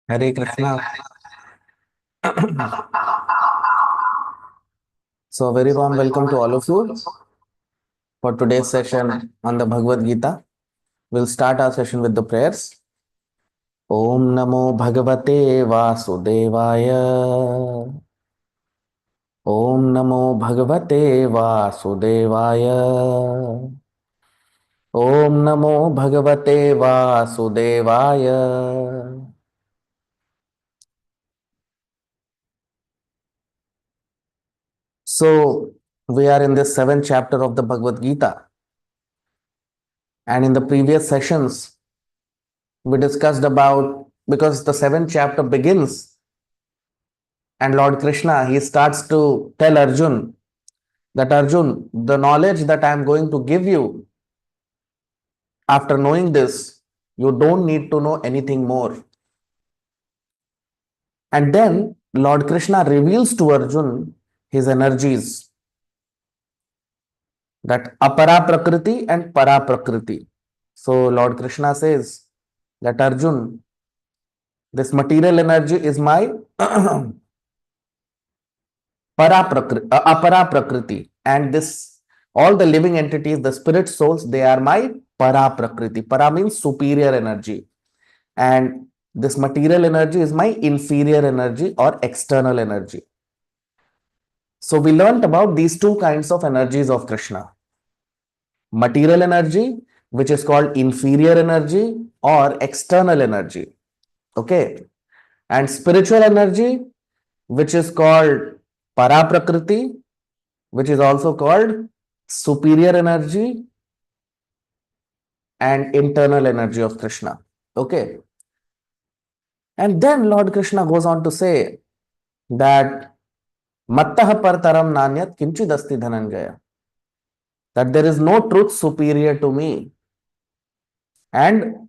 Hare Krishna. So, a very warm welcome to all of you for today's session on the Bhagavad Gita. We'll start our session with the prayers. Om Namo Bhagavate Vasudevaya. Om Namo Bhagavate Vasudevaya. Om Namo Bhagavate Vasudevaya. So, we are in the seventh chapter of the Bhagavad Gita. And in the previous sessions, we discussed about, because the seventh chapter begins and Lord Krishna, he starts to tell Arjun that Arjun, the knowledge that I am going to give you, after knowing this, you don't need to know anything more. And then Lord Krishna reveals to Arjun his energies, that apara prakriti and para prakriti. So Lord Krishna says that Arjun, this material energy is my apara prakriti, and this, all the living entities, the spirit souls, they are my para prakriti. Para means superior energy, and this material energy is my inferior energy or external energy. So we learned about these two kinds of energies of Krishna: material energy, which is called inferior energy or external energy, okay, and spiritual energy, which is called para prakriti, which is also called superior energy and internal energy of Krishna. Okay. And then Lord Krishna goes on to say that Mattah partaram nanyat kinchidasti dhananjaya, that there is no truth superior to me, and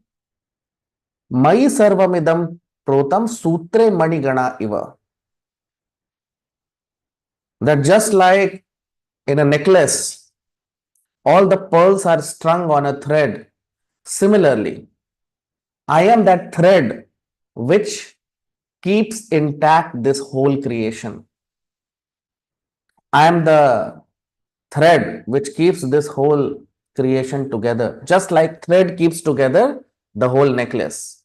mai sarvamidam protam sutre manigana iva, that just like in a necklace all the pearls are strung on a thread, similarly I am that thread which keeps intact this whole creation. I am the thread which keeps this whole creation together, just like thread keeps together the whole necklace.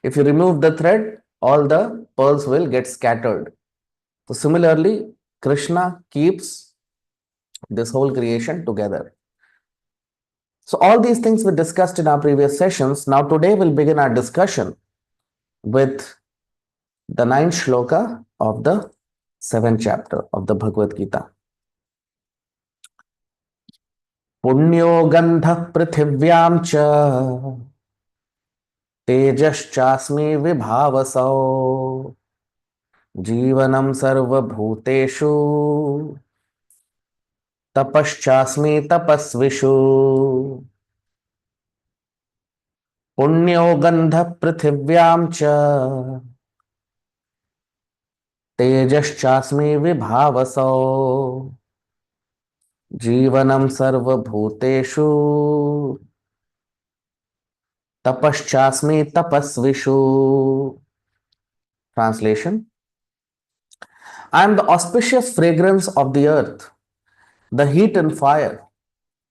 If you remove the thread, all the pearls will get scattered. So similarly, Krishna keeps this whole creation together. So all these things we discussed in our previous sessions. Now today we'll begin our discussion with the ninth shloka of the seventh chapter of the Bhagavad Gita. पुण्यो गंधः पृथिव्यां च तेजश्चास्मि विभावसौ जीवनं सर्वभूतेषु तपश्चास्मि तपस्विषु पुण्यो गंधः पृथिव्यां च तेजश्चास्मि विभावसौ जीवनं सर्वभूतेषु तपश्चास्मि तपस्विषु. Translation: I am the auspicious fragrance of the earth, the heat and fire,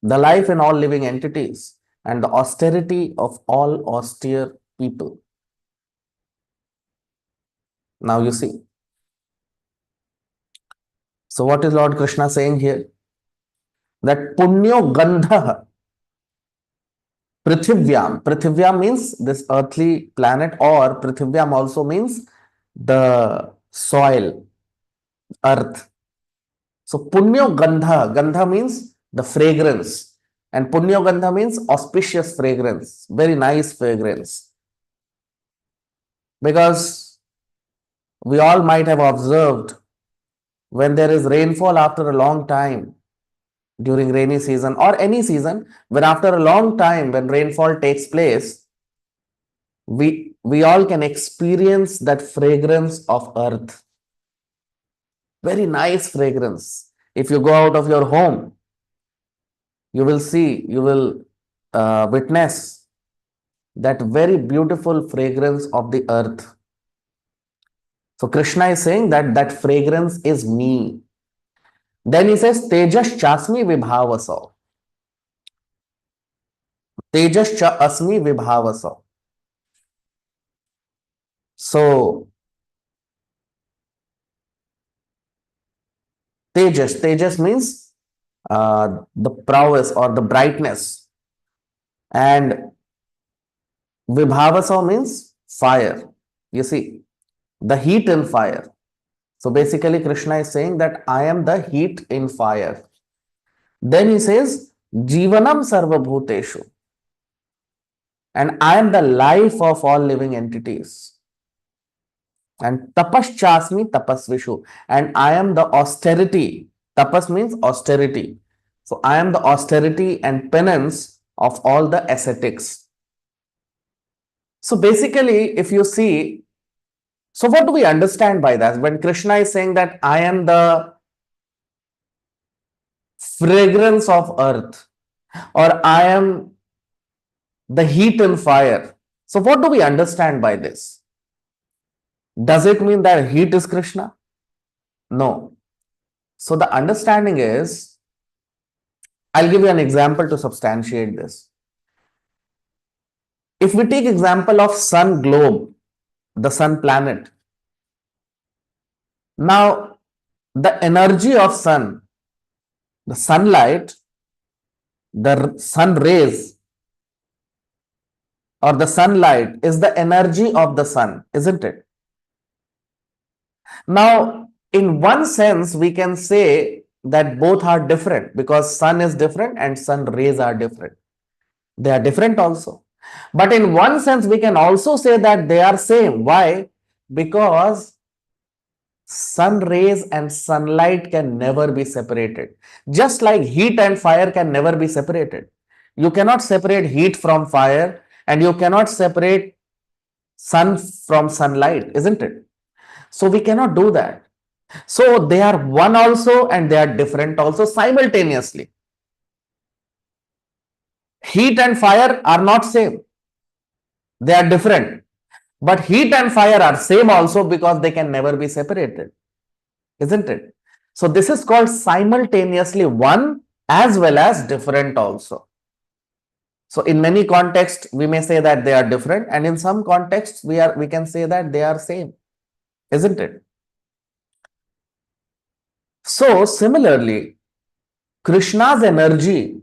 the life in all living entities, and the austerity of all austere people. Now you see. So what is Lord Krishna saying here? That punyo gandha prithivyam. Prithivyam means this earthly planet, or prithivyam also means the soil, earth. So punyo gandha, gandha means the fragrance, and punyo gandha means auspicious fragrance, very nice fragrance. Because we all might have observed, when there is rainfall after a long time, during rainy season or any season, when after a long time when rainfall takes place, we all can experience that fragrance of earth. Very nice fragrance. If you go out of your home, you will see, you will witness that very beautiful fragrance of the earth. So Krishna is saying that that fragrance is me. Then he says, Tejas chasmi vibhavaso. Tejas cha asmi vibhavaso. So Tejas means the prowess or the brightness. And vibhavaso means fire. You see, the heat in fire. So basically, Krishna is saying that I am the heat in fire. Then he says, Jivanam Sarva Bhuteshu. And I am the life of all living entities. And Tapaschasmi Tapasvishu. And I am the austerity. Tapas means austerity. So I am the austerity and penance of all the ascetics. So basically, if you see, so what do we understand by that? When Krishna is saying that I am the fragrance of earth, or I am the heat and fire. So what do we understand by this? Does it mean that heat is Krishna? No. So the understanding is, I'll give you an example to substantiate this. If we take example of sun globe, the sun planet. Now, the energy of sun, the sunlight, the sun rays, or the sunlight is the energy of the sun, isn't it? Now, in one sense, we can say that both are different because sun is different and sun rays are different. They are different also. But in one sense, we can also say that they are same. Why? Because sun rays and sunlight can never be separated. Just like heat and fire can never be separated. You cannot separate heat from fire and you cannot separate sun from sunlight, isn't it? So we cannot do that. So they are one also and they are different also simultaneously. Heat and fire are not same. They are different. But heat and fire are same also because they can never be separated, isn't it? So this is called simultaneously one as well as different also. So in many contexts, we may say that they are different, and in some contexts, we can say that they are same, isn't it? So similarly, Krishna's energy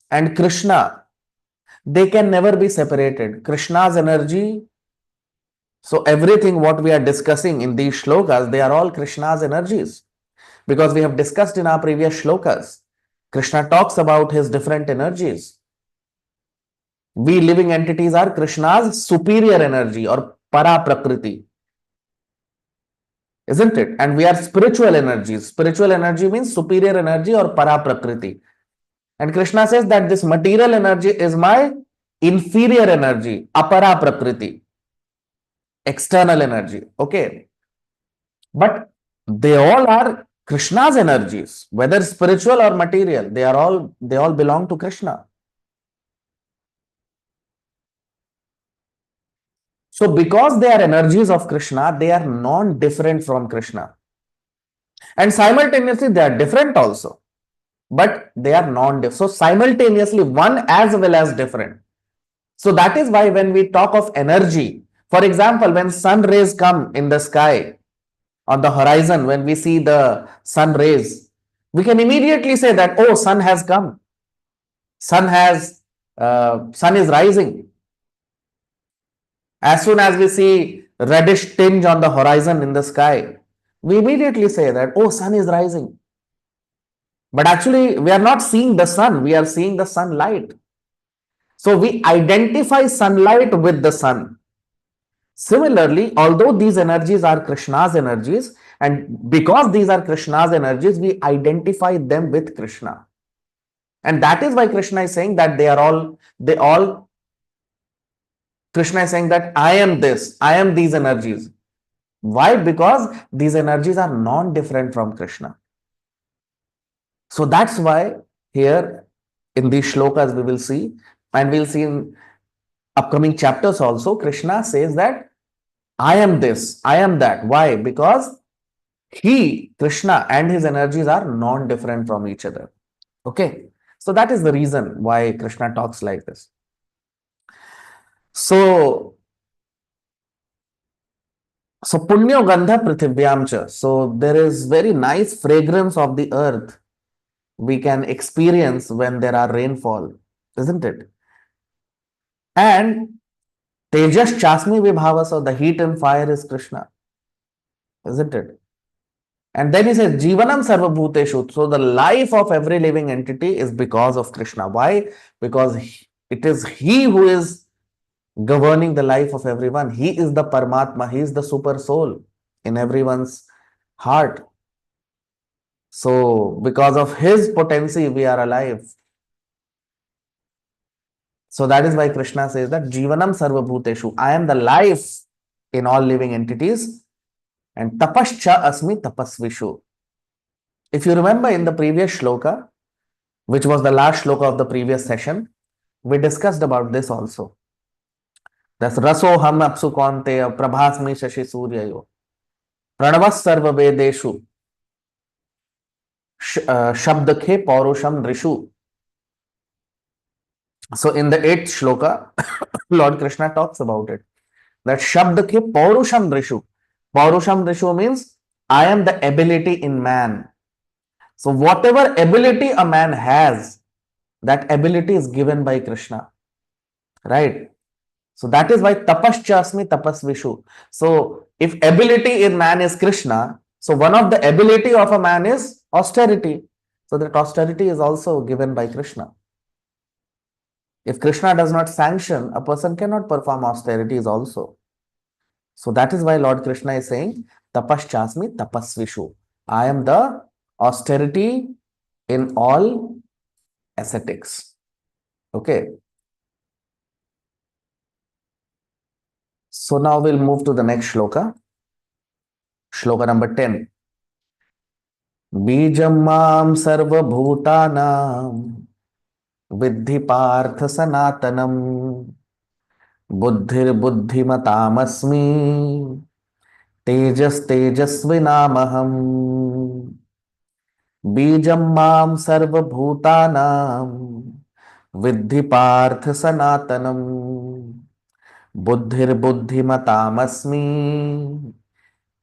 and Krishna, they can never be separated. Krishna's energy, so everything what we are discussing in these shlokas, they are all Krishna's energies. Because we have discussed in our previous shlokas, Krishna talks about his different energies. We living entities are Krishna's superior energy or para prakriti, isn't it? And we are spiritual energies. Spiritual energy means superior energy or para prakriti. And Krishna says that this material energy is my inferior energy, apara prakriti, external energy. Okay. But they all are Krishna's energies, whether spiritual or material, they all belong to Krishna. So because they are energies of Krishna, they are non-different from Krishna. And simultaneously, they are different also. But they are non-different. So simultaneously, one as well as different. So that is why when we talk of energy, for example, when sun rays come in the sky, on the horizon, when we see the sun rays, we can immediately say that, oh, sun has come. Sun is rising. As soon as we see reddish tinge on the horizon in the sky, we immediately say that, oh, sun is rising. But actually, we are not seeing the sun, we are seeing the sunlight. So we identify sunlight with the sun. Similarly, although these energies are Krishna's energies, and because these are Krishna's energies, we identify them with Krishna. And that is why Krishna is saying that Krishna is saying that I am this, I am these energies. Why? Because these energies are non-different from Krishna. So that's why here in these shlokas we will see, and we'll see in upcoming chapters also, Krishna says that I am this, I am that. Why? Because he, Krishna, and his energies are non-different from each other. Okay. So that is the reason why Krishna talks like this. So punyo gandha prithivyam cha. So there is very nice fragrance of the earth we can experience when there are rainfall, isn't it? And tejas chasmi vibhava, so the heat and fire is Krishna, isn't it? And then he says, Jivanam Sarvabhuteshu. So the life of every living entity is because of Krishna. Why? Because it is He who is governing the life of everyone. He is the Paramatma. He is the super soul in everyone's heart. So because of His potency, we are alive. So that is why Krishna says that Jivanam Sarvabhuteshu. I am the life in all living entities. And Tapascha Asmi Tapasvishu. If you remember in the previous shloka, which was the last shloka of the previous session, we discussed about this also. That's Raso Ham Apsu Konteya Prabhasmi Shashi Suryayo Pranavas Sarva Vedeshu Shabdakhe Paurusham Drishu. So in the 8th shloka, Lord Krishna talks about it. That Shabdakhe Paurusham Drishu. Paurusham Drishu means I am the ability in man. So whatever ability a man has, that ability is given by Krishna. Right? So that is why tapaschasmi tapasvishu. So if ability in man is Krishna, so one of the ability of a man is austerity. So that austerity is also given by Krishna. If Krishna does not sanction, a person cannot perform austerities also. So that is why Lord Krishna is saying tapaschasmi tapasvishu. I am the austerity in all ascetics. Okay. So now we'll move to the next shloka. Shloka number 10. Bijam mam sarvabhutanam viddhi partha sanatanam buddhir buddhimatamasmi tejas tejasvinamaham. Bijam mam sarvabhutanam viddhi partha sanatanam buddhir buddhimatamasmi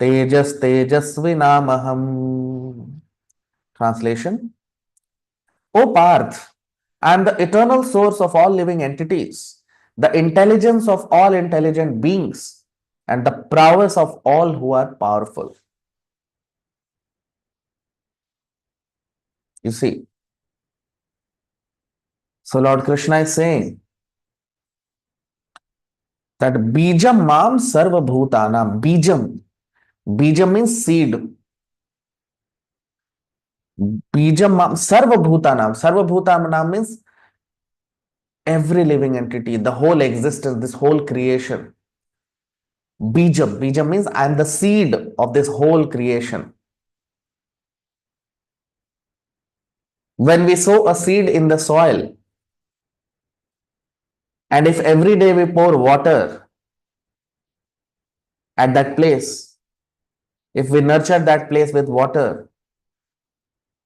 tejas tejasvinamaham. Translation. O Parth, I am the eternal source of all living entities, the intelligence of all intelligent beings, and the prowess of all who are powerful. You see, so Lord Krishna is saying that Bijam Mam Sarva Bhutanam. Bijam. Bijam means seed. Bijam Mam Sarva Bhutanam. Sarva Bhutanam means every living entity, the whole existence, this whole creation. Bijam. Bijam means I am the seed of this whole creation. When we sow a seed in the soil, and if every day we pour water at that place, if we nurture that place with water,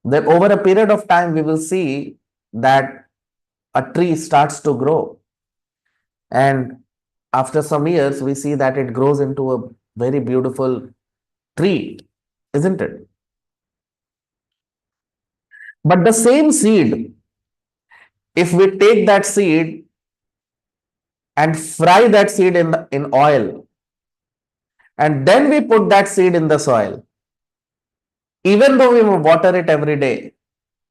then over a period of time we will see that a tree starts to grow. And after some years, we see that it grows into a very beautiful tree, isn't it? But the same seed, if we take that seed and fry that seed in oil, and then we put that seed in the soil, even though we water it every day,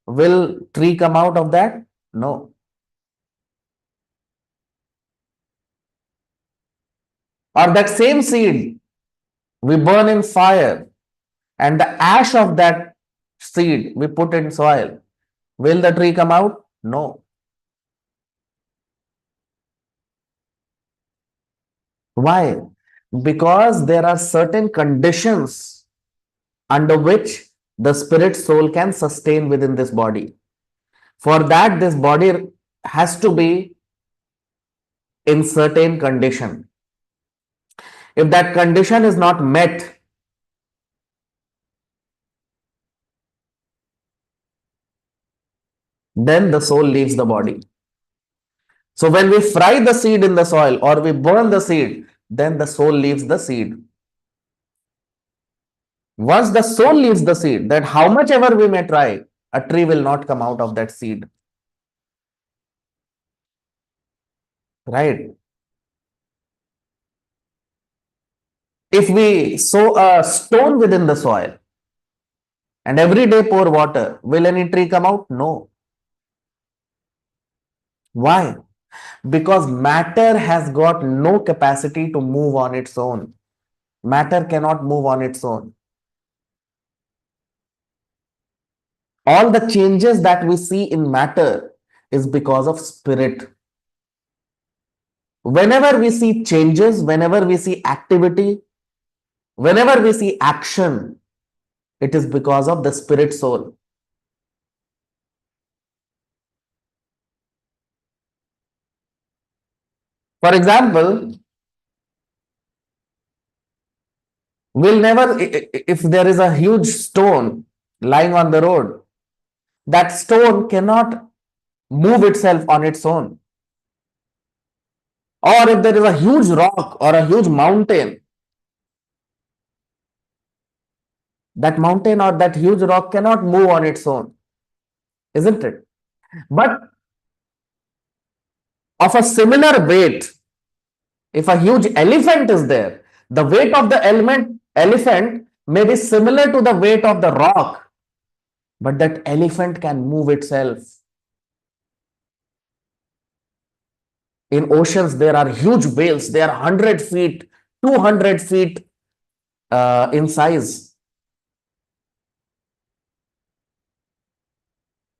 will tree come out of that? No. Or that same seed we burn in fire, and the ash of that seed we put in soil, will the tree come out? No. Why? Because there are certain conditions under which the spirit soul can sustain within this body. For that, this body has to be in certain condition. If that condition is not met, then the soul leaves the body. So when we fry the seed in the soil or we burn the seed, then the soul leaves the seed. Once the soul leaves the seed, that how much ever we may try, a tree will not come out of that seed. Right? If we sow a stone within the soil and every day pour water, will any tree come out? No. Why? Because matter has got no capacity to move on its own. Matter cannot move on its own. All the changes that we see in matter is because of spirit. Whenever we see changes, whenever we see activity, whenever we see action, it is because of the spirit soul. For example, we'll never, if there is a huge stone lying on the road, that stone cannot move itself on its own. Or if there is a huge rock or a huge mountain, that mountain or that huge rock cannot move on its own, isn't it? But of a similar weight, if a huge elephant is there, the weight of the elephant may be similar to the weight of the rock, but that elephant can move itself. In oceans, there are huge whales. They are 100 feet, 200 feet in size.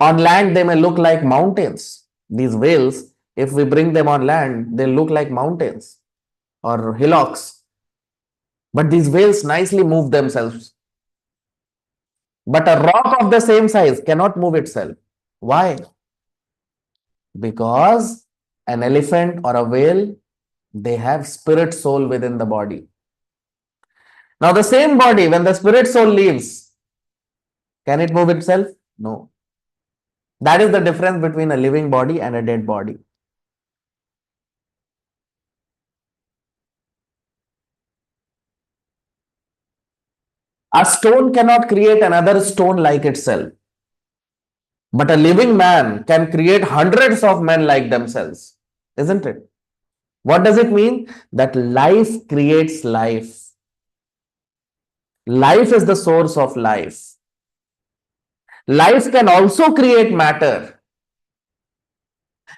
On land, they may look like mountains. These whales, if we bring them on land, they look like mountains or hillocks. But these whales nicely move themselves. But a rock of the same size cannot move itself. Why? Because an elephant or a whale, they have spirit soul within the body. Now, the same body, when the spirit soul leaves, can it move itself? No. That is the difference between a living body and a dead body. A stone cannot create another stone like itself. But a living man can create hundreds of men like themselves, isn't it? What does it mean? That life creates life. Life is the source of life. Life can also create matter,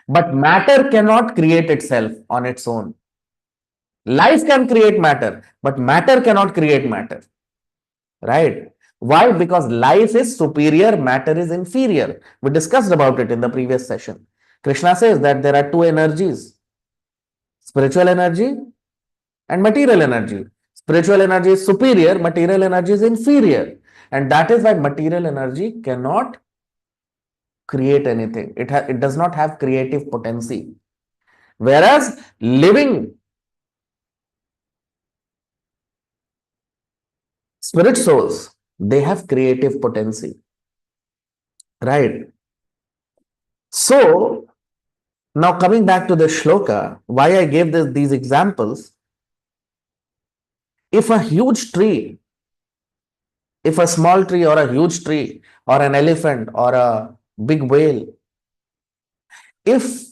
but matter cannot create itself on its own. Life can create matter, but matter cannot create matter. Right? Why? Because life is superior, matter is inferior. We discussed about it in the previous session. Krishna says that there are two energies, spiritual energy and material energy. Spiritual energy is superior, material energy is inferior. And that is why material energy cannot create anything. It does not have creative potency. Whereas living spirit souls, they have creative potency. Right? So, now coming back to the shloka, why I gave these examples, if a huge tree, if a small tree or a huge tree or an elephant or a big whale, if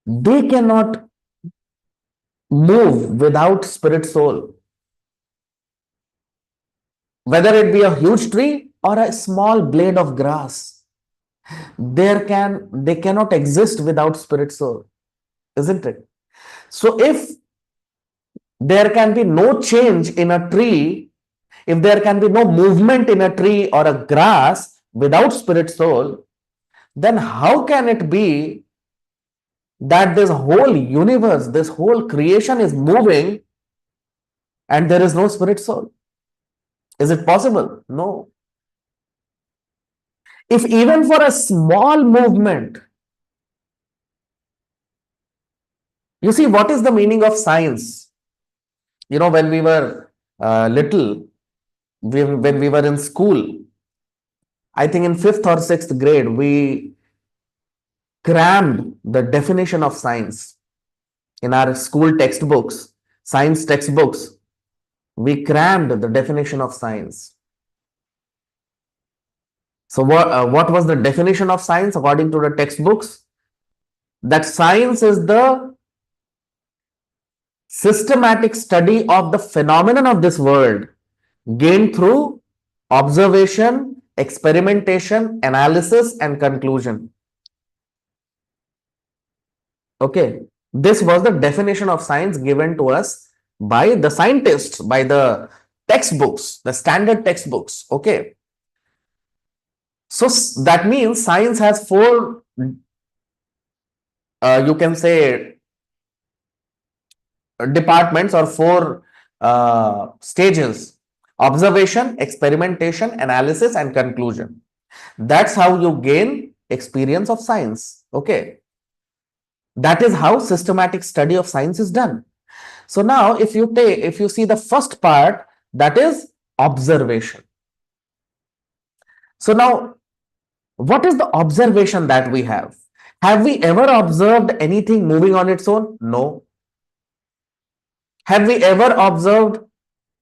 they cannot move without spirit soul, whether it be a huge tree or a small blade of grass, they cannot exist without spirit soul, isn't it? So if there can be no change in a tree, if there can be no movement in a tree or a grass without spirit soul, then how can it be that this whole universe, this whole creation is moving and there is no spirit soul? Is it possible? No. If even for a small movement, you see, what is the meaning of science? When we were little, when we were in school, I think in fifth or sixth grade, we crammed the definition of science in our school textbooks, science textbooks. We crammed the definition of science. So what was the definition of science according to the textbooks? That science is the systematic study of the phenomenon of this world gained through observation, experimentation, analysis, and conclusion. Okay, this was the definition of science given to us by the scientists, by the textbooks, the standard textbooks. Okay, so that means science has four, you can say, departments or four stages: observation, experimentation, analysis, and conclusion. That's how you gain experience of science. Okay, that is how systematic study of science is done. So now if you see the first part, that is observation. So now what is the observation that we have? Have we ever observed anything moving on its own? No. Have we ever observed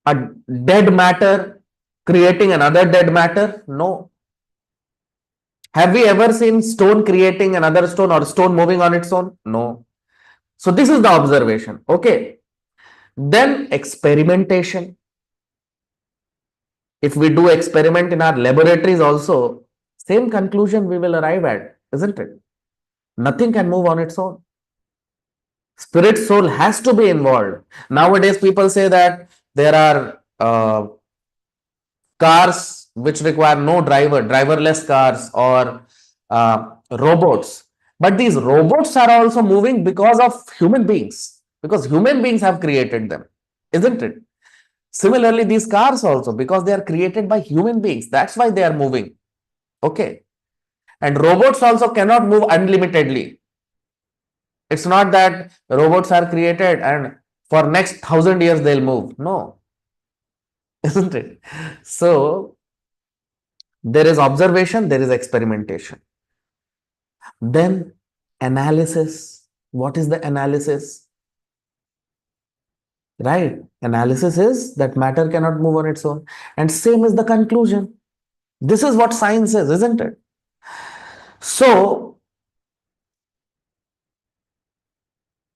a dead matter creating another dead matter? No. Have we ever seen stone creating another stone or stone moving on its own? No. So this is the observation. Okay. Then experimentation. If we do experiment in our laboratories also, same conclusion we will arrive at, isn't it? Nothing can move on its own. Spirit soul has to be involved. Nowadays, people say that there are cars which require no driver, driverless cars, or robots. But these robots are also moving because of human beings, because human beings have created them, isn't it? Similarly, these cars also, because they are created by human beings, that's why they are moving. Okay. And robots also cannot move unlimitedly. It's not that robots are created and for next 1,000 years they'll move. No. Isn't it? So there is observation, there is experimentation. Then analysis. What is the analysis? Right? Analysis is that matter cannot move on its own. And same is the conclusion. This is what science is, isn't it? So,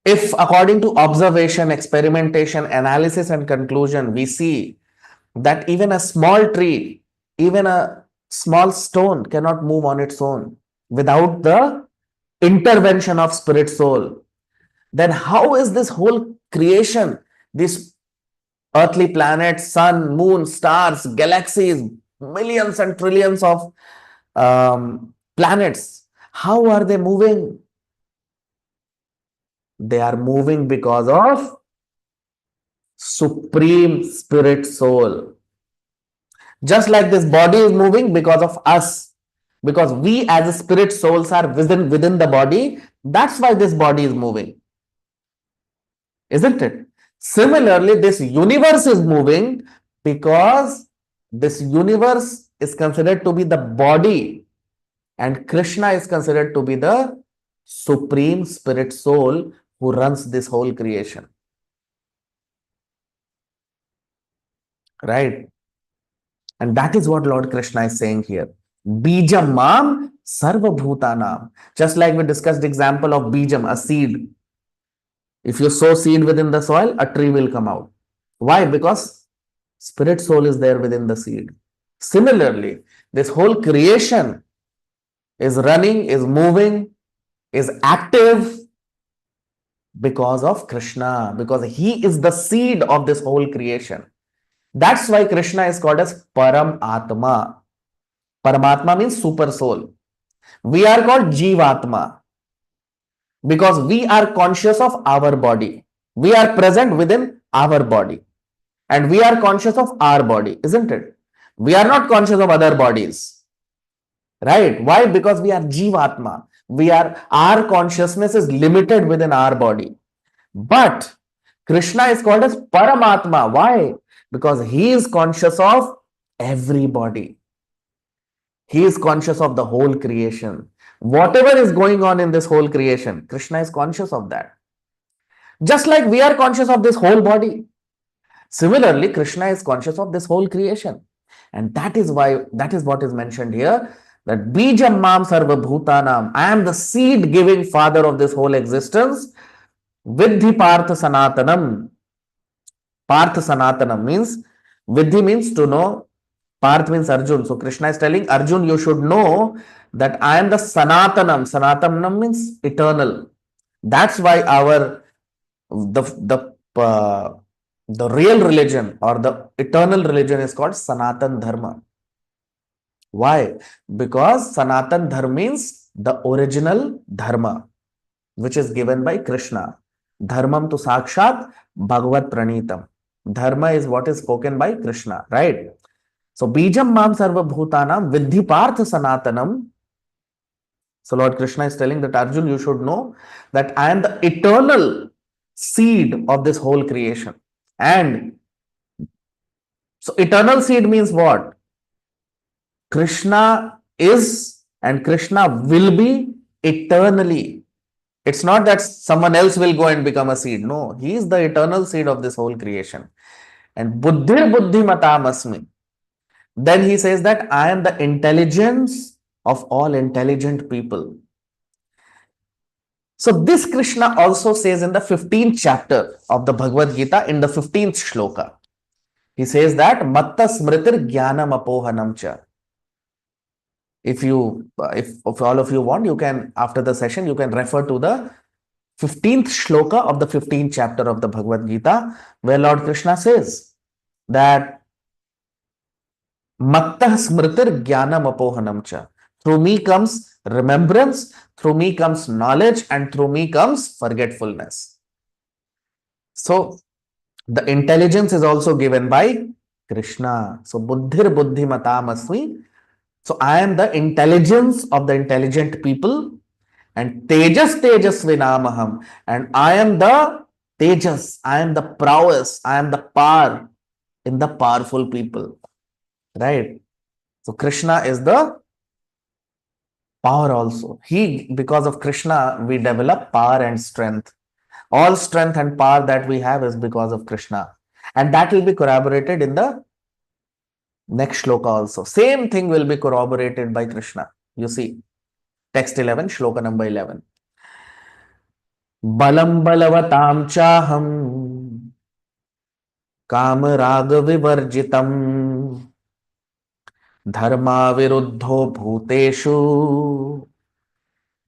if according to observation, experimentation, analysis, and conclusion, we see that even a small tree, even a small stone cannot move on its own without the intervention of spirit soul, then how is this whole creation, this earthly planets, sun, moon, stars, galaxies, millions and trillions of planets, how are they moving? They are moving because of supreme spirit soul. Just like this body is moving because of us, because we as a spirit souls are within the body, that's why this body is moving, isn't it? Similarly, this universe is moving because this universe is considered to be the body and Krishna is considered to be the supreme spirit soul who runs this whole creation. Right? And that is what Lord Krishna is saying here. Bijam mam sarva bhutanam. Just like we discussed the example of bijam, a seed. If you sow seed within the soil, a tree will come out. Why? Because spirit soul is there within the seed. Similarly, this whole creation is running, is moving, is active because of Krishna, because he is the seed of this whole creation. That's why Krishna is called as Param Atma. Paramatma means super soul. We are called Jivatma because we are conscious of our body. We are present within our body and we are conscious of our body, isn't it? We are not conscious of other bodies. Right? Why? Because we are Jivatma. Our consciousness is limited within our body. But Krishna is called as Paramatma. Why? Because he is conscious of everybody. He is conscious of the whole creation. Whatever is going on in this whole creation, Krishna is conscious of that. Just like we are conscious of this whole body. Similarly, Krishna is conscious of this whole creation. And that is what is mentioned here, that Bijam Mam Sarva Bhutanam. I am the seed giving father of this whole existence. Vidhi Partha Sanatanam. Partha Sanatanam means, Vidhi means to know, Parth means Arjun. So Krishna is telling Arjun, you should know that I am the Sanatanam. Sanatanam means eternal. That's why the real religion or the eternal religion is called Sanatan Dharma. Why? Because Sanatan Dharma means the original Dharma, which is given by Krishna. Dharmam tu sakshat Bhagavad Pranitam. Dharma is what is spoken by Krishna, right? So Bijam Mam Sarva Bhutanam Vidhi Partha Sanatanam. So Lord Krishna is telling that Arjun, you should know that I am the eternal seed of this whole creation. And so eternal seed means what? Krishna is and Krishna will be eternally. It's not that someone else will go and become a seed. No, he is the eternal seed of this whole creation. And Buddhir Buddhi Matamasmi. Then he says that I am the intelligence of all intelligent people. So this Krishna also says in the 15th chapter of the Bhagavad Gita, in the 15th shloka. He says that Matta Smritir Jnanam Apohanam Cha. If all of you want, you can, after the session, you can refer to the 15th shloka of the 15th chapter of the Bhagavad Gita, where Lord Krishna says that Matta Smritir Jnanam Apohanam Cha. Through me comes remembrance, through me comes knowledge, and through me comes forgetfulness. So the intelligence is also given by Krishna. So Buddhir Buddhi Matamasmi. So I am the intelligence of the intelligent people, and Tejas Tejas Vinamaham. And I am the Tejas, I am the prowess, I am the power in the powerful people. Right? So Krishna is the power also. Because of Krishna, we develop power and strength. All strength and power that we have is because of Krishna. And that will be corroborated in the next shloka also. Same thing will be corroborated by Krishna. You see, text 11, shloka number 11. Balam balavatam chaham काम राग विवर्जितम धर्मा विरुद्धो भूतेषु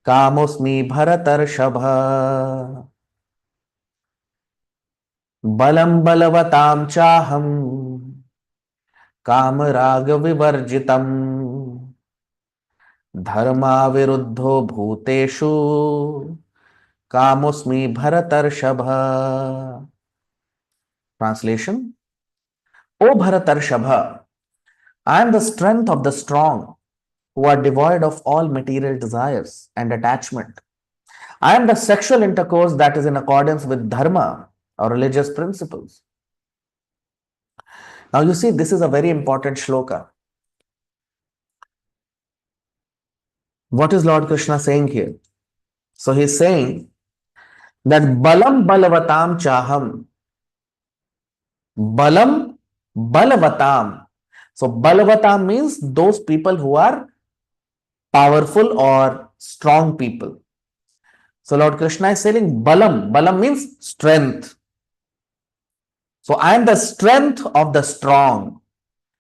कामोस्मि भरतर्षभ बलम बलवताम चाहम काम राग विवर्जितम धर्मा विरुद्धो भूतेषु कामोस्मि भरतर्षभ. Translation: O Bharatarshava, I am the strength of the strong who are devoid of all material desires and attachment. I am the sexual intercourse that is in accordance with dharma or religious principles. Now you see, this is a very important shloka. What is Lord Krishna saying here? So he is saying that balam balavatam chaham. Balam balavatam. So balavatam means those people who are powerful or strong people. So Lord Krishna is saying balam. Balam means strength. So I am the strength of the strong.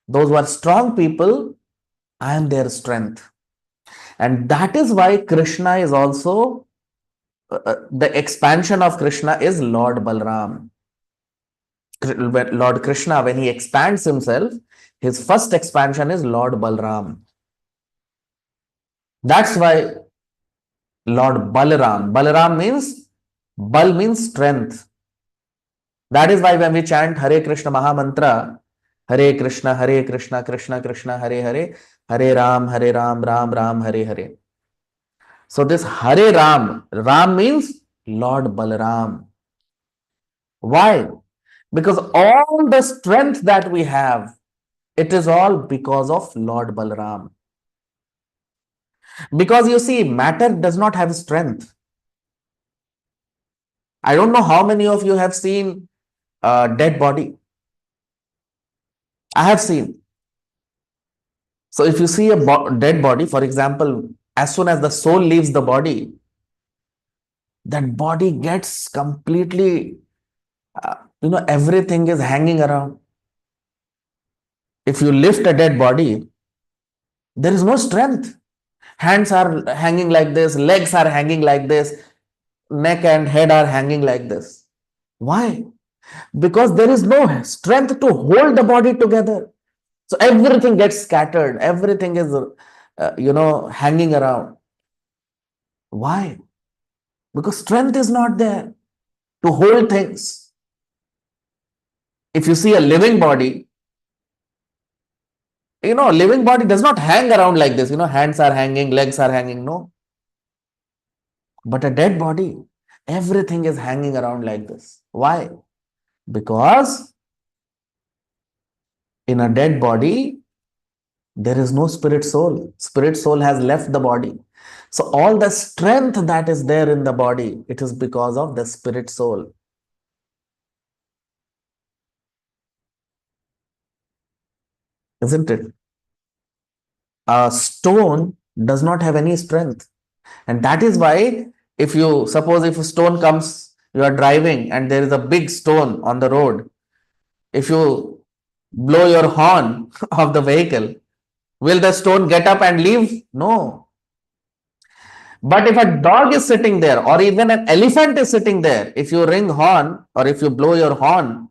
Those who are strong people, I am their strength. And that is why Krishna is also, the expansion of Krishna is Lord Balram. Lord Krishna, when he expands himself, his first expansion is Lord Balram. That's why Lord Balaram. Balaram means, Bal means strength. That is why when we chant Hare Krishna Maha Mantra, Hare Krishna, Krishna Krishna, Hare Hare, Hare Ram, Ram Ram, Hare Hare. So this Hare Ram, Ram means Lord Balaram. Why? Because all the strength that we have, it is all because of Lord Balaram. Because you see, matter does not have strength. I don't know how many of you have seen a dead body. I have seen. So if you see a dead body, for example, as soon as the soul leaves the body, that body gets completely, everything is hanging around. If you lift a dead body, there is no strength. Hands are hanging like this, legs are hanging like this, neck and head are hanging like this. Why? Because there is no strength to hold the body together. So everything gets scattered, everything is, hanging around. Why? Because strength is not there to hold things. If you see a living body, living body does not hang around like this, hands are hanging, legs are hanging, no. But a dead body, everything is hanging around like this. Why? Because in a dead body, there is no spirit soul. Spirit soul has left the body. So all the strength that is there in the body, it is because of the spirit soul. Isn't it? A stone does not have any strength. And that is why if a stone comes, you are driving and there is a big stone on the road. If you blow your horn of the vehicle, will the stone get up and leave? No. But if a dog is sitting there or even an elephant is sitting there, if you ring horn or if you blow your horn,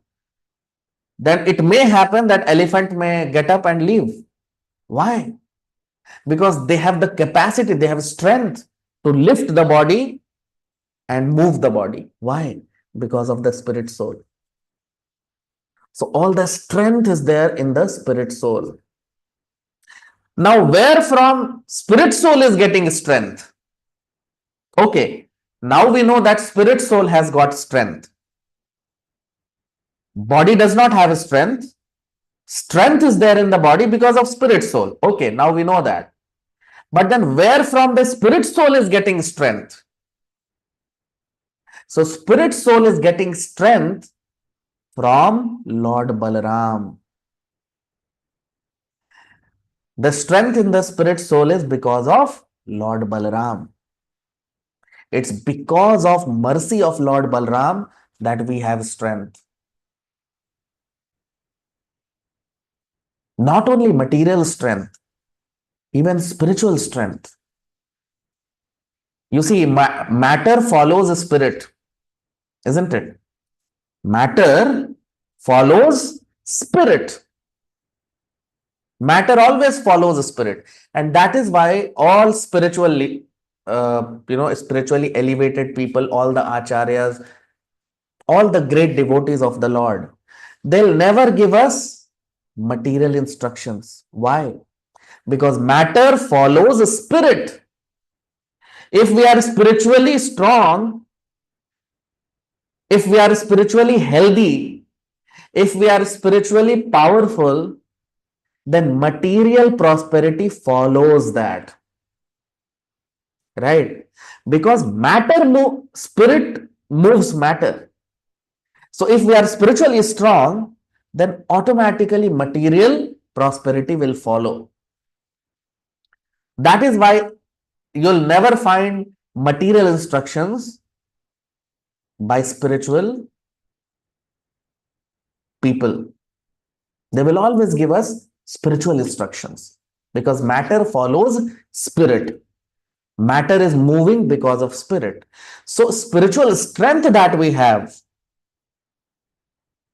then it may happen that elephant may get up and leave. Why? Because they have the capacity, they have strength to lift the body and move the body. Why? Because of the spirit soul. So all the strength is there in the spirit soul. Now, where from spirit soul is getting strength? Okay, now we know that spirit soul has got strength. Body does not have strength. Strength is there in the body because of spirit soul. Okay, now we know that. But then where from the spirit soul is getting strength? So spirit soul is getting strength from Lord Balaram. The strength in the spirit soul is because of Lord Balaram. It's because of mercy of Lord Balaram that we have strength. Not only material strength, even spiritual strength. You see, matter follows spirit, isn't it? Matter follows spirit. Matter always follows spirit. And that is why all spiritually elevated people, all the acharyas, all the great devotees of the Lord, they'll never give us material instructions. Why? Because matter follows spirit. If we are spiritually strong, if we are spiritually healthy, if we are spiritually powerful, then material prosperity follows that. Right? Because spirit moves matter. So if we are spiritually strong, then automatically material prosperity will follow. That is why you'll never find material instructions by spiritual people. They will always give us spiritual instructions because matter follows spirit. Matter is moving because of spirit. So spiritual strength that we have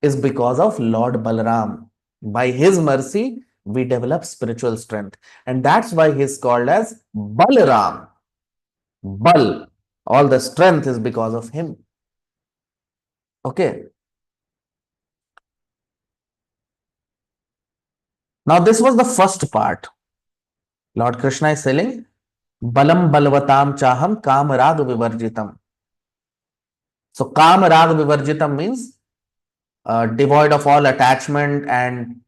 is because of Lord Balaram. By his mercy, we develop spiritual strength. And that's why he is called as Balaram. Bal. All the strength is because of him. Okay. Now, this was the first part. Lord Krishna is telling, Balam balvatam chaham kam rag vivarjitam. So, kam rag vivarjitam means devoid of all attachment and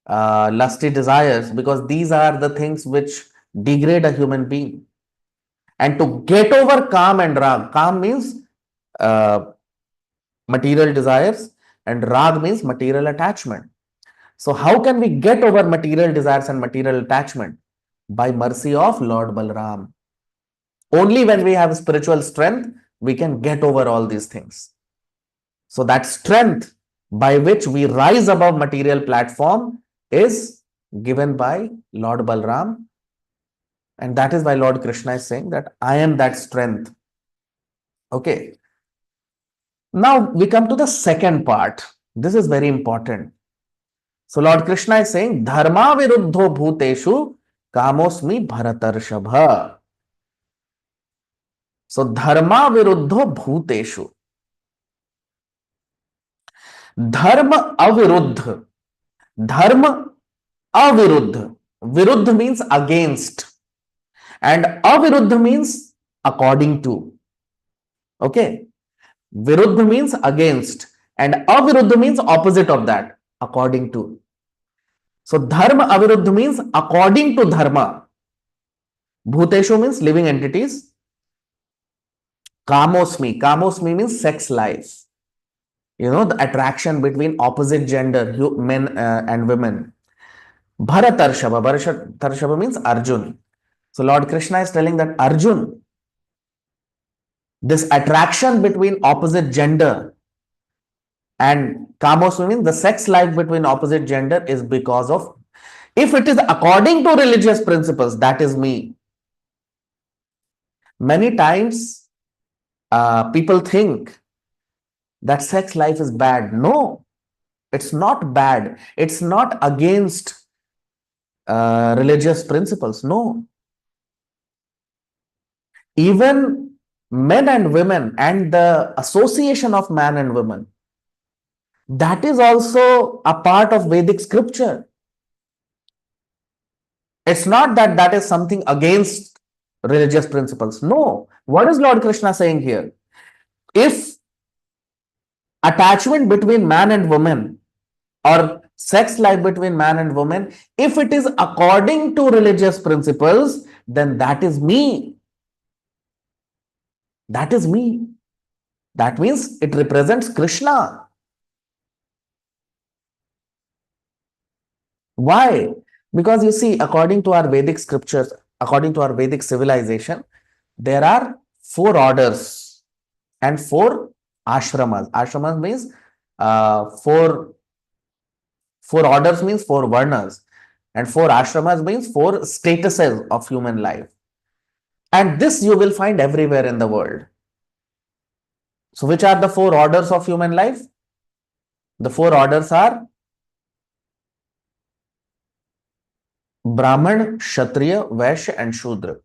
lusty desires, because these are the things which degrade a human being. And to get over Kam and Rag, Kam means uh, material desires and Rag means material attachment. So how can we get over material desires and material attachment? By mercy of Lord Balram. Only when we have spiritual strength, we can get over all these things. So that strength by which we rise above material platform is given by Lord Balram. And that is why Lord Krishna is saying that I am that strength. Okay. Now we come to the second part. This is very important. So Lord Krishna is saying, Dharma viruddho bhuteshu kamosmi bharatarshapha. So dharma viruddho bhuteshu. Dharma aviruddh. Dharma aviruddh. Viruddh means against. And aviruddh means according to. Okay. Viruddh means against. And aviruddh means opposite of that. According to. So dharma aviruddh means according to dharma. Bhuteshu means living entities. Kamosmi. Kamosmi means sex life. You know, the attraction between opposite gender, men and women. Bharatarshapha. Bharatarshapha means Arjun. So Lord Krishna is telling that Arjun, this attraction between opposite gender and Kamosmi means the sex life between opposite gender is because of, if it is according to religious principles, that is me. Many times people think that sex life is bad. No, it's not bad. It's not against religious principles. No. Even men and women and the association of man and woman, that is also a part of Vedic scripture. It's not that that is something against religious principles. No. What is Lord Krishna saying here? If attachment between man and woman or sex life between man and woman, if it is according to religious principles, then that is me. That is me. That means it represents Krishna. Why? Because you see, according to our Vedic scriptures, according to our Vedic civilization, there are 4 orders and 4 ashramas. Ashramas means 4 orders means 4 varnas, and 4 ashramas means 4 statuses of human life. And this you will find everywhere in the world. So which are the 4 orders of human life? The 4 orders are Brahman, Kshatriya, Vaishya and Shudra.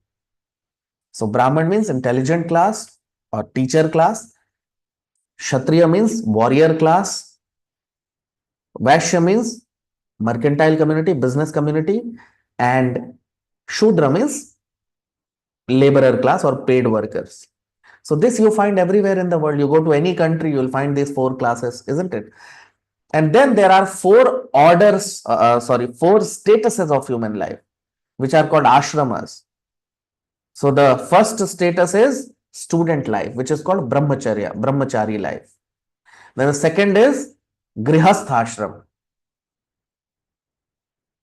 So Brahman means intelligent class or teacher class. Kshatriya means warrior class. Vaishya means mercantile community, business community. And Shudra means laborer class or paid workers. So this you find everywhere in the world. You go to any country, you will find these 4 classes, isn't it? And then there are 4 orders, 4 statuses of human life, which are called ashramas. So the first status is student life, which is called brahmachari life. Then the second is grihastha ashram,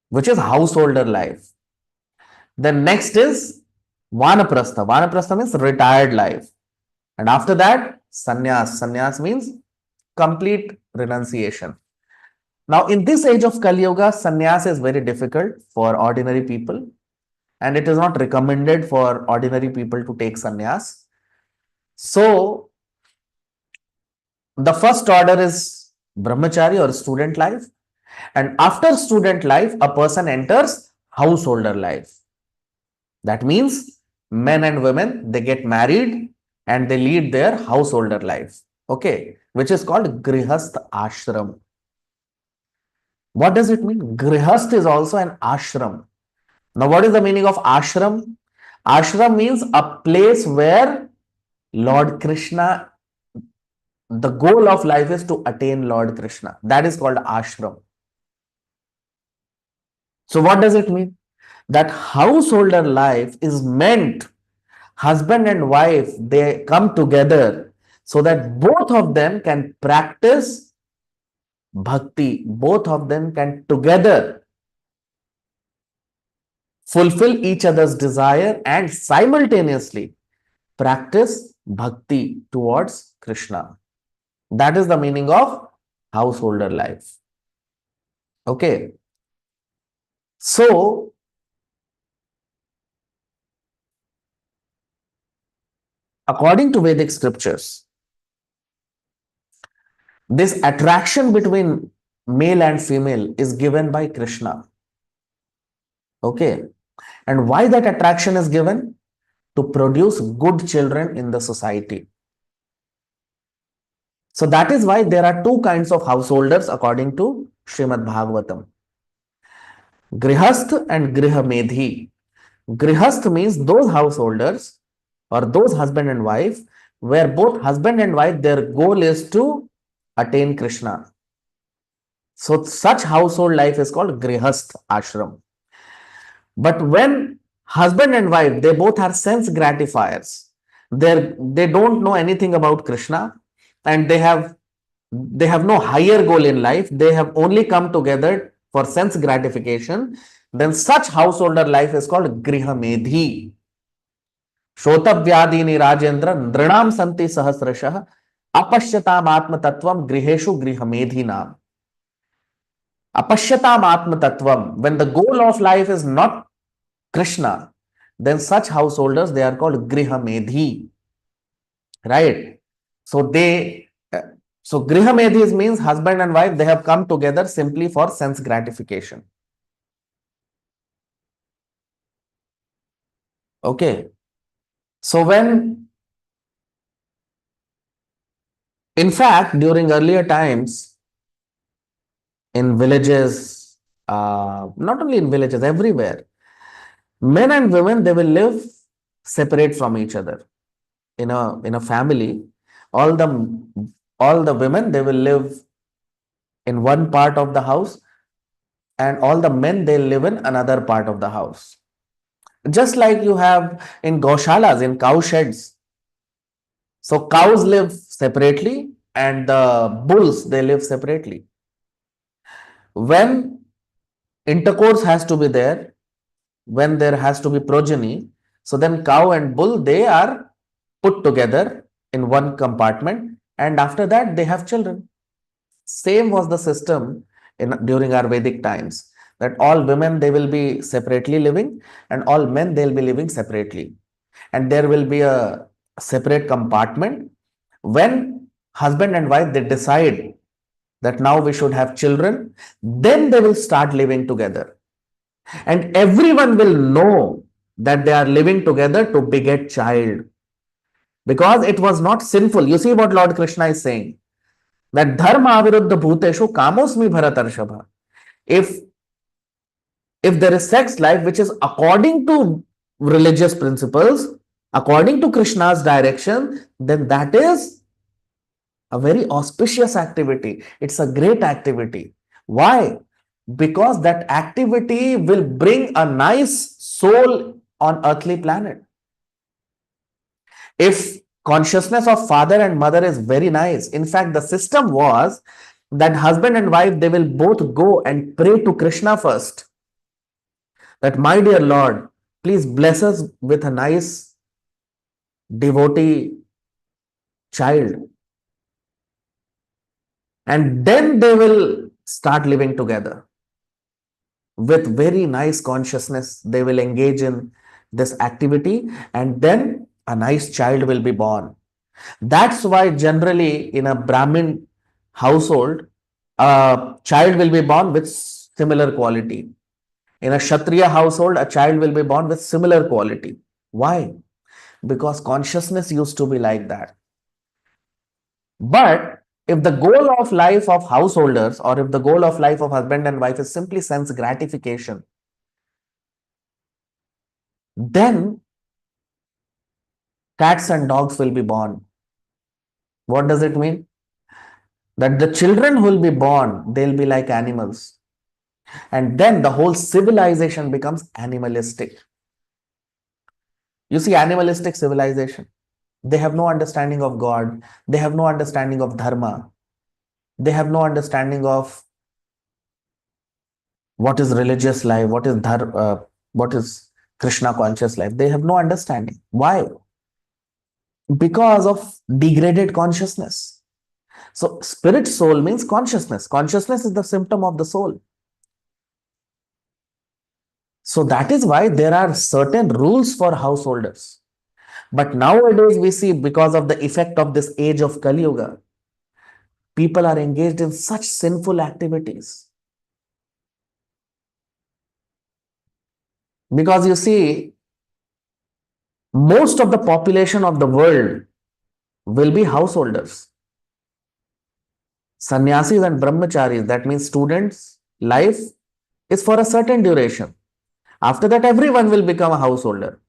which is householder life. Then next is vanaprastha. Vanaprastha means retired life. And after that, sannyas. Sannyas means complete renunciation. Now, in this age of Kali Yuga, sannyas is very difficult for ordinary people, and it is not recommended for ordinary people to take sannyas. So, the first order is brahmachari or student life, and after student life, a person enters householder life. That means men and women, they get married and they lead their householder life. Okay, which is called grihastha ashram. What does it mean? Grihast is also an ashram. Now, what is the meaning of ashram? Ashram means a place where Lord Krishna the goal of life is to attain Lord Krishna. That is called ashram. So what does it mean? That householder life is meant, husband and wife, they come together so that both of them can practice bhakti. Both of them can together fulfill each other's desire and simultaneously practice bhakti towards Krishna. That is the meaning of householder life. Okay. So, according to Vedic scriptures, this attraction between male and female is given by Krishna. Okay. And why that attraction is given? To produce good children in the society. So that is why there are two kinds of householders according to Srimad Bhagavatam. Grihasth and Grihamedhi. Grihasth means those householders or those husband and wife where both husband and wife, their goal is to attain Krishna. So such household life is called Grihasth ashram. But when husband and wife, they both are sense gratifiers, they don't know anything about Krishna, and they have no higher goal in life, they have only come together for sense gratification, then such householder life is called Grihamedhi. Shotavyadini Rajendra Nrinam Santi Sahasrashah Apashyatam Atma Tattvam Griheshu Grihamedhi Nam. Apashyatam Atma Tattvam. When the goal of life is not Krishna, then such householders, they are called Grihamedhi. Right? So Grihamedhis means husband and wife, they have come together simply for sense gratification. Okay. So in fact, during earlier times, in villages, not only in villages, everywhere, men and women, they will live separate from each other. In a family, all the women, they will live in one part of the house, and all the men, they live in another part of the house. Just like you have in gaushalas, in cow sheds. So cows live separately and the bulls, they live separately. When intercourse has to be there, when there has to be progeny, so then cow and bull, they are put together in one compartment, and after that they have children. Same was the system during our Vedic times, that all women, they will be separately living and all men, they'll be living separately, and there will be a separate compartment. When husband and wife, they decide that now we should have children, then they will start living together, and everyone will know that they are living together to beget child, because it was not sinful. You see what Lord Krishna is saying, that dharma aviruddha bhuteshu kamosmi bharatarshava. If there is sex life which is according to religious principles, according to Krishna's direction, then that is a very auspicious activity. It's a great activity. Why? Because that activity will bring a nice soul on earthly planet. If consciousness of father and mother is very nice, in fact, the system was that husband and wife, they will both go and pray to Krishna first, that my dear Lord, please bless us with a nice devotee child, and then they will start living together with very nice consciousness. They will engage in this activity, and then a nice child will be born. That's why generally in a Brahmin household, a child will be born with similar quality. In a Kshatriya household, a child will be born with similar quality. Why? Because consciousness used to be like that. But if the goal of life of householders, or if the goal of life of husband and wife is simply sense gratification, then cats and dogs will be born. What does it mean? that the children who will be born, they'll be like animals. And then the whole civilization becomes animalistic. You see, animalistic civilization, they have no understanding of God. They have no understanding of dharma. They have no understanding of what is religious life, what is Krishna conscious life. They have no understanding. Why? Because of degraded consciousness. So spirit soul means consciousness. Consciousness is the symptom of the soul. So that is why there are certain rules for householders. But nowadays we see, because of the effect of this age of Kali Yuga, people are engaged in such sinful activities. Because you see, most of the population of the world will be householders. Sannyasis and brahmacharis, that means students, life is for a certain duration. After that, everyone will become a householder.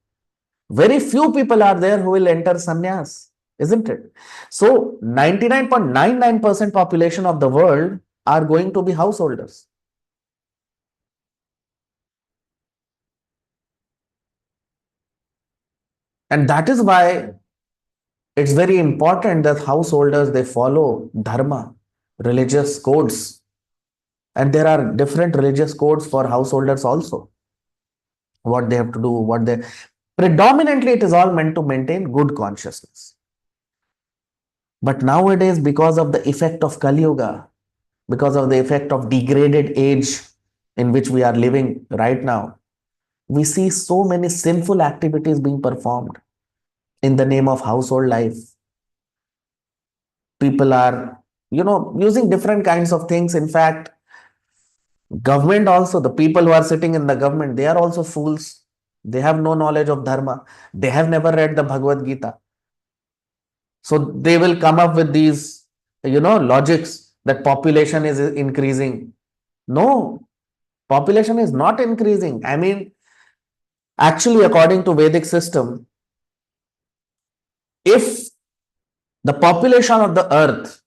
Very few people are there who will enter sannyas, isn't it? So 99.99% population of the world are going to be householders. And that is why it's very important that householders, they follow dharma, religious codes. And there are different religious codes for householders also. What they have to do, predominantly it is all meant to maintain good consciousness. But nowadays, because of the effect of Kali Yuga, because of the effect of degraded age in which we are living right now, we see so many sinful activities being performed in the name of household life. People are, using different kinds of things. In fact, government also, the people who are sitting in the government, they are also fools. They have no knowledge of dharma. They have never read the Bhagavad Gita. So they will come up with these, logics that population is increasing. No, population is not increasing. I mean, actually, according to Vedic system, if the population of the earth,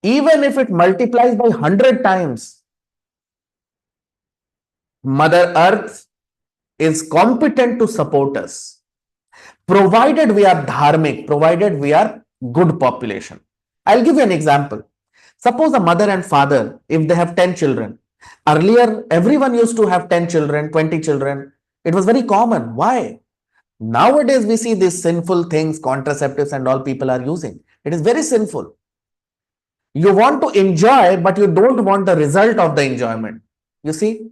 even if it multiplies by 100 times, Mother Earth is competent to support us, provided we are dharmic, provided we are good population. I'll give you an example. Suppose a mother and father, if they have 10 children, earlier everyone used to have 10 children, 20 children. It was very common. Why? Nowadays we see these sinful things, contraceptives and all people are using. It is very sinful. You want to enjoy, but you don't want the result of the enjoyment. You see,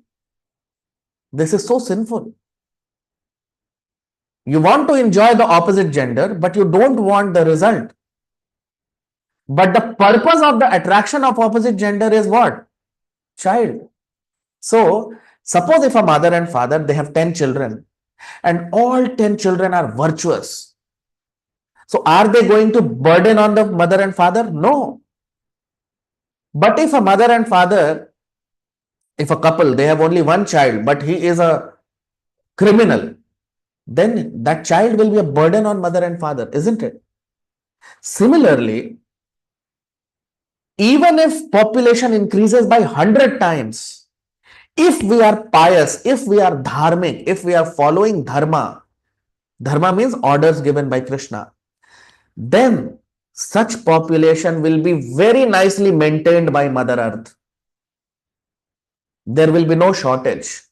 this is so sinful. You want to enjoy the opposite gender, but you don't want the result. But the purpose of the attraction of opposite gender is what? Child. So, suppose if a mother and father, they have 10 children and all 10 children are virtuous. So, are they going to burden on the mother and father? No. But if a mother and father, if a couple, they have only one child, but he is a criminal, then that child will be a burden on mother and father, isn't it? Similarly, even if population increases by 100 times, if we are pious, if we are dharmic, if we are following dharma, dharma means orders given by Krishna, then such population will be very nicely maintained by Mother Earth. There will be no shortage.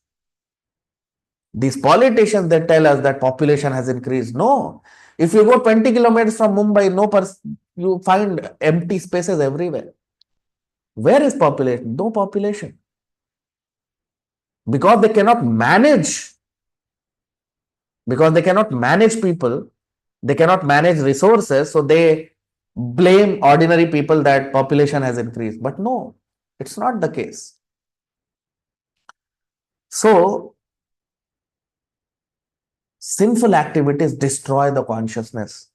These politicians, they tell us that population has increased. No. If you go 20 kilometers from Mumbai, you find empty spaces everywhere. Where is population? No population. Because they cannot manage. Because they cannot manage people. They cannot manage resources. So they blame ordinary people that population has increased. But no, it's not the case. So sinful activities destroy the consciousness.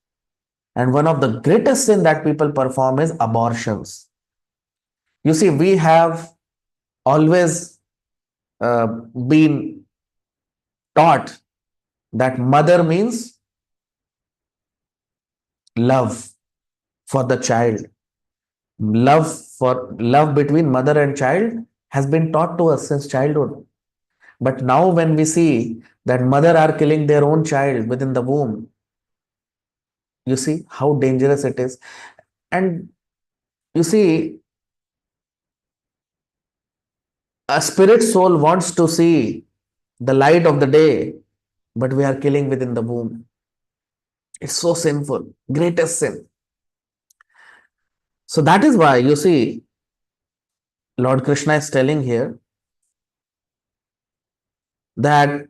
And one of the greatest sin that people perform is abortions. You see, we have always been taught that mother means love for the child. Love between mother and child has been taught to us since childhood. But now when we see that mother are killing their own child within the womb, you see how dangerous it is. And you see, a spirit soul wants to see the light of the day, but we are killing within the womb. It's so sinful, greatest sin. So that is why you see, Lord Krishna is telling here that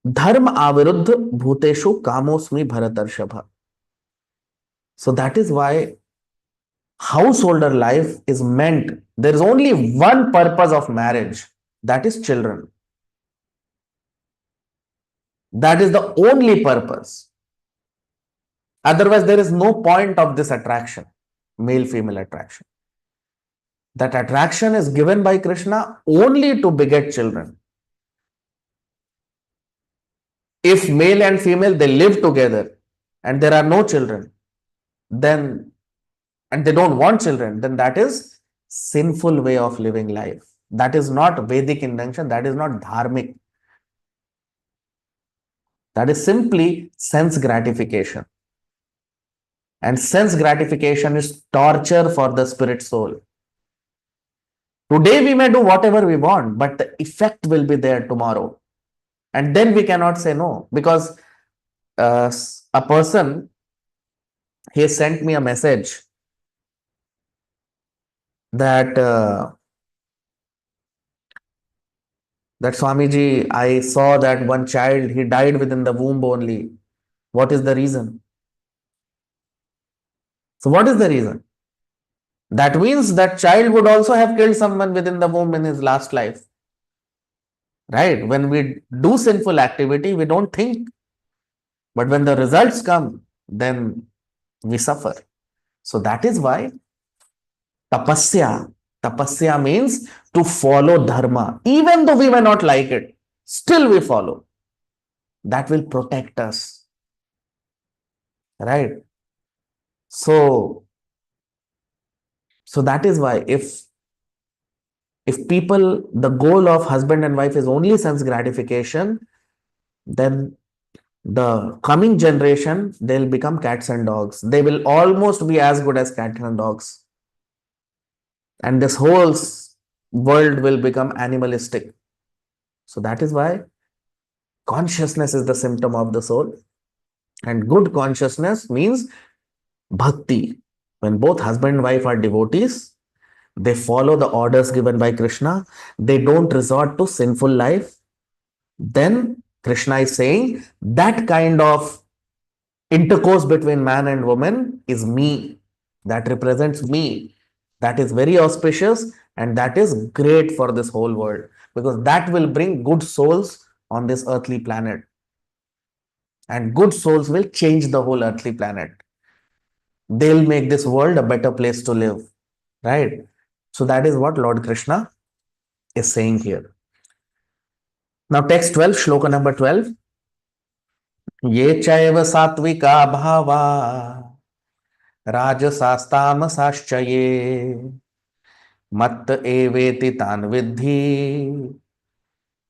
dharma aviruddha bhuteshu kamosmi bharatarshava. So that is why householder life is meant. There is only one purpose of marriage, that is children. That is the only purpose. Otherwise, there is no point of this attraction, male-female attraction. That attraction is given by Krishna only to beget children. If male and female, they live together and there are no children, then, and they don't want children, then that is sinful way of living life. That is not Vedic intention. That is not dharmic. That is simply sense gratification. And sense gratification is torture for the spirit soul. Today we may do whatever we want, but the effect will be there tomorrow. And then we cannot say no, because a person, he sent me a message that Swamiji, I saw that one child, he died within the womb only. What is the reason? So what is the reason? That means that child would also have killed someone within the womb in his last life. Right? When we do sinful activity, we don't think. But when the results come, then we suffer. So that is why tapasya means to follow dharma. Even though we may not like it, still we follow. That will protect us. Right? So that is why if people, the goal of husband and wife is only sense gratification, then the coming generation, they'll become cats and dogs. They will almost be as good as cats and dogs. And this whole world will become animalistic. So that is why consciousness is the symptom of the soul. And good consciousness means bhakti. When both husband and wife are devotees, they follow the orders given by Krishna. They don't resort to sinful life. Then Krishna is saying that kind of intercourse between man and woman is me. That represents me. That is very auspicious and that is great for this whole world, because that will bring good souls on this earthly planet. And good souls will change the whole earthly planet. They'll make this world a better place to live. Right? So that is what Lord Krishna is saying here. Now text 12, shloka number 12. Ye chaiva satvika bhava rajasastamasascha ye mat eveti tan vidhi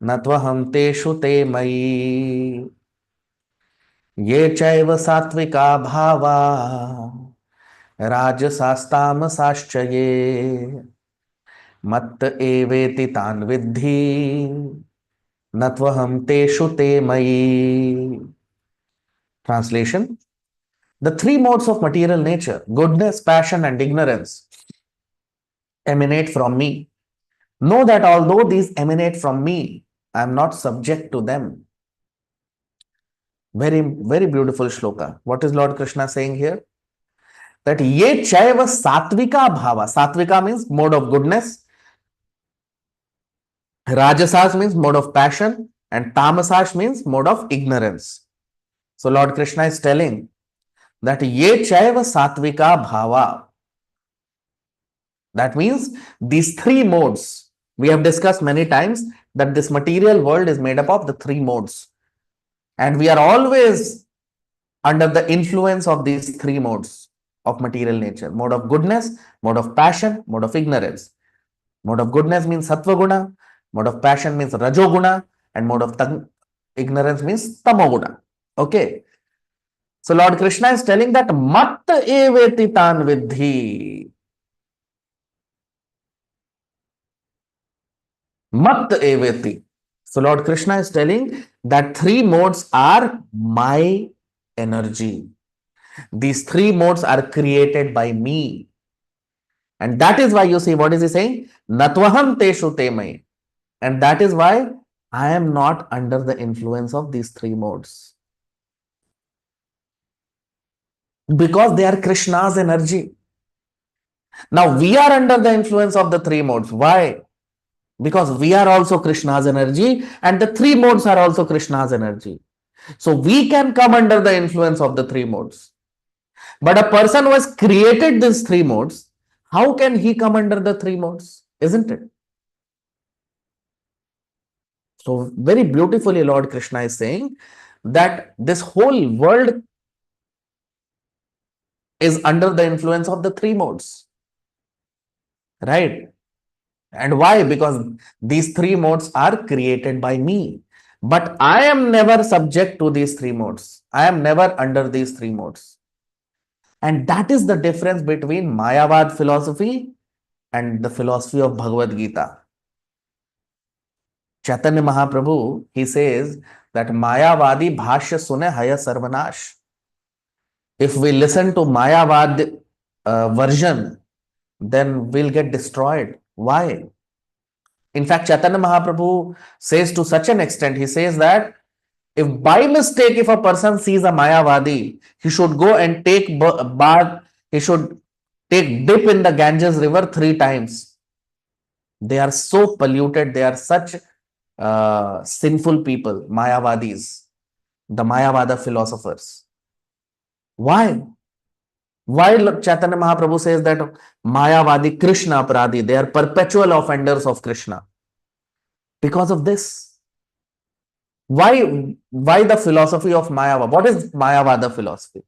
natvaham teshu te mayi. Ye chaiva satvika bhava rajasastamasascha ye mat eveti tan vidhi natvaham teshu te mayi. Translation: the three modes of material nature, goodness, passion, and ignorance, emanate from me. Know that although these emanate from me, I am not subject to them. Very, very beautiful shloka. What is Lord Krishna saying here? That ye chaiva satvika bhava. Satvika means mode of goodness. Rajasas means mode of passion. And tamasas means mode of ignorance. So Lord Krishna is telling that ye chaiva satvika bhava. That means these three modes. We have discussed many times that this material world is made up of the three modes. And we are always under the influence of these three modes of material nature. Mode of goodness, mode of passion, mode of ignorance. Mode of goodness means sattva guna, mode of passion means rajoguna, and mode of ignorance means tamoguna. Okay. So Lord Krishna is telling that mat eveti tan vidhi. Mat eveti. So Lord Krishna is telling that three modes are my energy. These three modes are created by me. And that is why you see, what is he saying? Natvaham teshu temai. And that is why I am not under the influence of these three modes. Because they are Krishna's energy. Now we are under the influence of the three modes. Why? Because we are also Krishna's energy and the three modes are also Krishna's energy. So we can come under the influence of the three modes. But a person who has created these three modes, how can he come under the three modes? Isn't it? So very beautifully Lord Krishna is saying that this whole world is under the influence of the three modes. Right? And why? Because these three modes are created by me. But I am never subject to these three modes. I am never under these three modes. And that is the difference between Mayavad philosophy and the philosophy of Bhagavad Gita. Chaitanya Mahaprabhu, he says that Mayavadi bhashya sune haya sarvanash. If we listen to Mayavad version, then we'll get destroyed. Why? In fact, Chaitanya Mahaprabhu says to such an extent, he says that if by mistake, if a person sees a Mayavadi, he should go and take bath, he should take dip in the Ganges river 3 times. They are so polluted, they are such sinful people, Mayavadis, the Mayavada philosophers. Why? Why Chaitanya Mahaprabhu says that Mayavadi Krishna Aparadhi, they are perpetual offenders of Krishna? Because of this. Why the philosophy of Mayavad? What is Mayavada philosophy?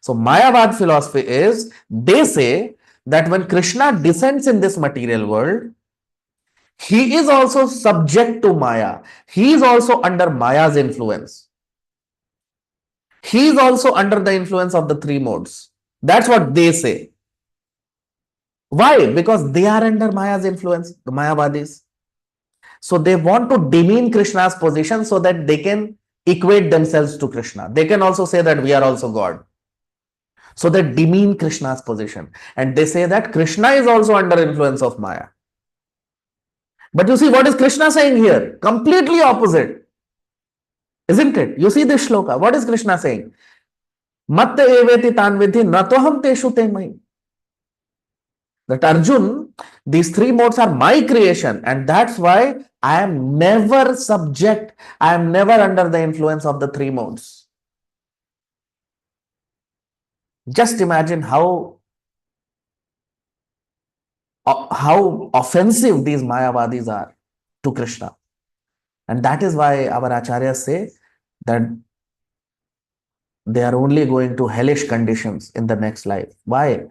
So Mayavad philosophy is, they say that when Krishna descends in this material world, he is also subject to Maya. He is also under Maya's influence. He is also under the influence of the three modes. That's what they say. Why? Because they are under Maya's influence, the Mayavadis. So they want to demean Krishna's position so that they can equate themselves to Krishna. They can also say that we are also God. So they demean Krishna's position. And they say that Krishna is also under influence of Maya. But you see, what is Krishna saying here? Completely opposite. Isn't it? You see this shloka. What is Krishna saying? Matte eveti tan vidhi natoham teshu temai. That Arjun, these three modes are my creation, and that's why I am never subject, I am never under the influence of the three modes. Just imagine how offensive these Mayavadis are to Krishna. And that is why our acharyas say that they are only going to hellish conditions in the next life. Why?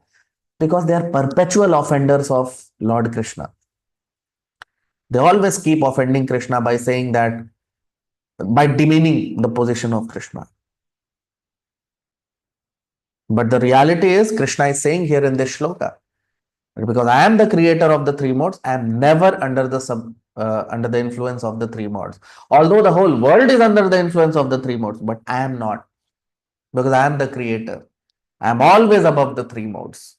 Because they are perpetual offenders of Lord Krishna. They always keep offending Krishna by saying that, by demeaning the position of Krishna. But the reality is, Krishna is saying here in this shloka, because I am the creator of the three modes, I am never under the influence of the three modes. Although the whole world is under the influence of the three modes, but I am not, because I am the creator. I am always above the three modes.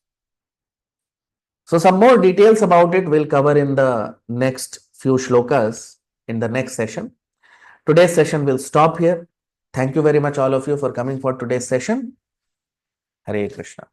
So some more details about it we'll cover in the next few shlokas in the next session. Today's session will stop here. Thank you very much all of you for coming for today's session. Hare Krishna.